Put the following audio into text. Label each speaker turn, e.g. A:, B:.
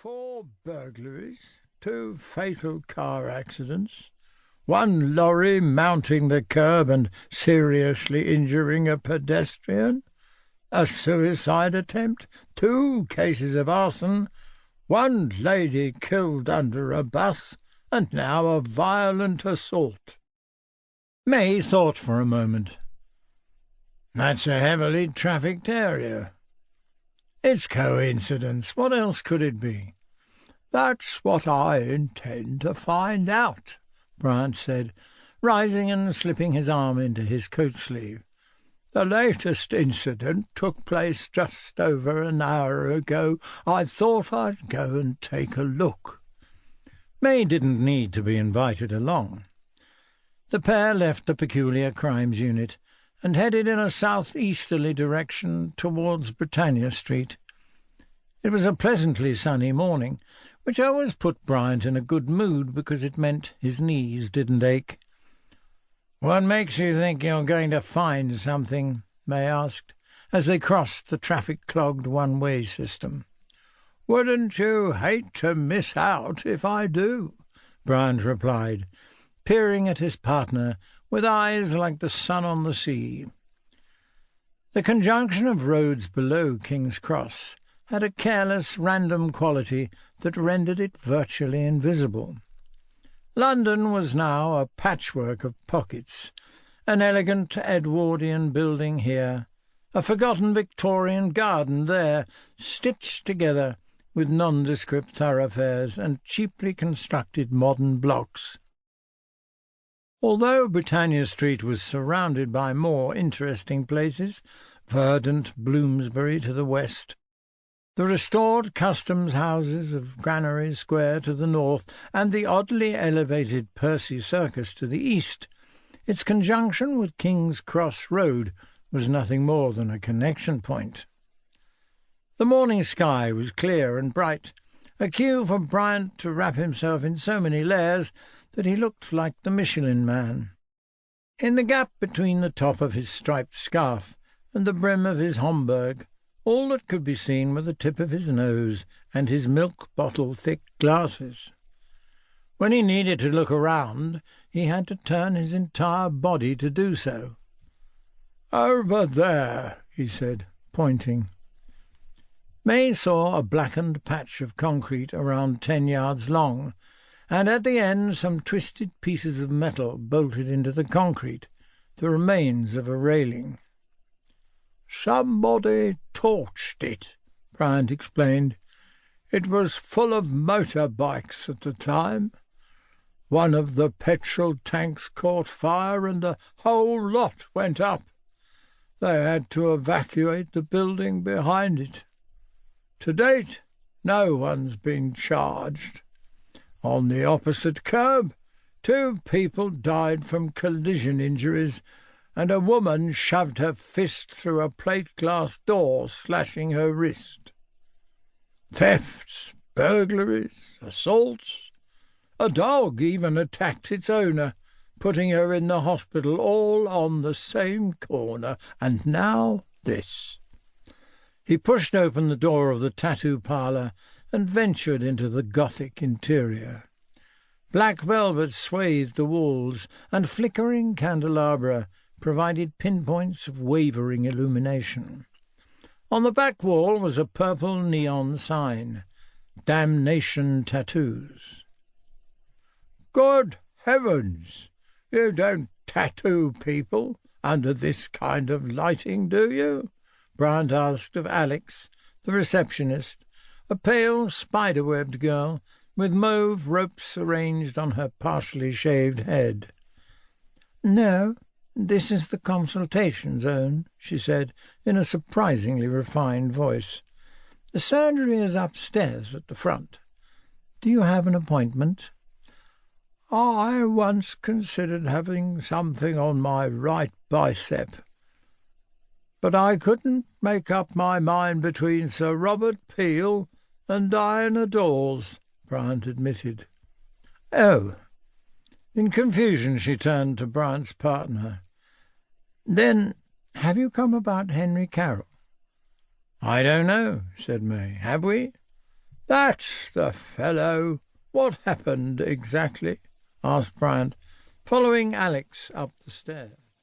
A: 4 burglaries, 2 fatal car accidents, 1 lorry mounting the curb and seriously injuring a pedestrian, a suicide attempt, 2 cases of arson, 1 lady killed under a bus, and now a violent assault. May thought for a moment. That's a heavily trafficked area. It's coincidence. What else could it be? That's what I intend to find out, Bryant said, rising and slipping his arm into his coat sleeve. The latest incident took place just over an hour ago. I thought I'd go and take a look. May didn't need to be invited along. The pair left the Peculiar Crimes Unit and headed in a southeasterly direction towards Britannia Street. It was a pleasantly sunny morning, which always put Bryant in a good mood because it meant his knees didn't ache. "What makes you think you're going to find something?" May asked, as they crossed the traffic-clogged one-way system. "Wouldn't you hate to miss out if I do?" Bryant replied, peering at his partner with eyes like the sun on the sea. The conjunction of roads below King's Cross had a careless, random quality that rendered it virtually invisible. London was now a patchwork of pockets, an elegant Edwardian building here, a forgotten Victorian garden there, stitched together with nondescript thoroughfares and cheaply constructed modern blocks. Although Britannia Street was surrounded by more interesting places, verdant Bloomsbury to the west, the restored customs houses of Granary Square to the north, and the oddly elevated Percy Circus to the east, its conjunction with King's Cross Road was nothing more than a connection point. The morning sky was clear and bright, a cue for Bryant to wrap himself in so many layers that he looked like the Michelin Man. In the gap between the top of his striped scarf and the brim of his Homburg, all that could be seen were the tip of his nose and his milk-bottle-thick glasses. When he needed to look around, he had to turn his entire body to do so. "Over there," he said, pointing. May saw a blackened patch of concrete around 10 yards long, and at the end some twisted pieces of metal bolted into the concrete, the remains of a railing. "Somebody torched it," Bryant explained. "It was full of motorbikes at the time. One of the petrol tanks caught fire and the whole lot went up. They had to evacuate the building behind it. To date, no one's been charged. On the opposite curb, 2 people died from collision injuries, and a woman shoved her fist through a plate-glass door, slashing her wrist. Thefts, burglaries, assaults. A dog even attacked its owner, putting her in the hospital, all on the same corner. And now this." He pushed open the door of the tattoo parlour and ventured into the Gothic interior. Black velvet swathed the walls, and flickering candelabra provided pinpoints of wavering illumination. On the back wall was a purple neon sign, "Damnation Tattoos." "Good heavens! You don't tattoo people under this kind of lighting, do you?" Bryant asked of Alex, the receptionist, a pale, spider-webbed girl with mauve ropes arranged on her partially shaved head. "No, this is the consultation zone," she said, in a surprisingly refined voice. "The surgery is upstairs at the front. Do you have an appointment?" "I once considered having something on my right bicep, but I couldn't make up my mind between Sir Robert Peel and Diana Dawes," Bryant admitted. "Oh." In confusion she turned to Bryant's partner. "Then have you come about Henry Carroll?" "I don't know," said May. "Have we?" "That's the fellow. What happened exactly?" asked Bryant, following Alex up the stairs.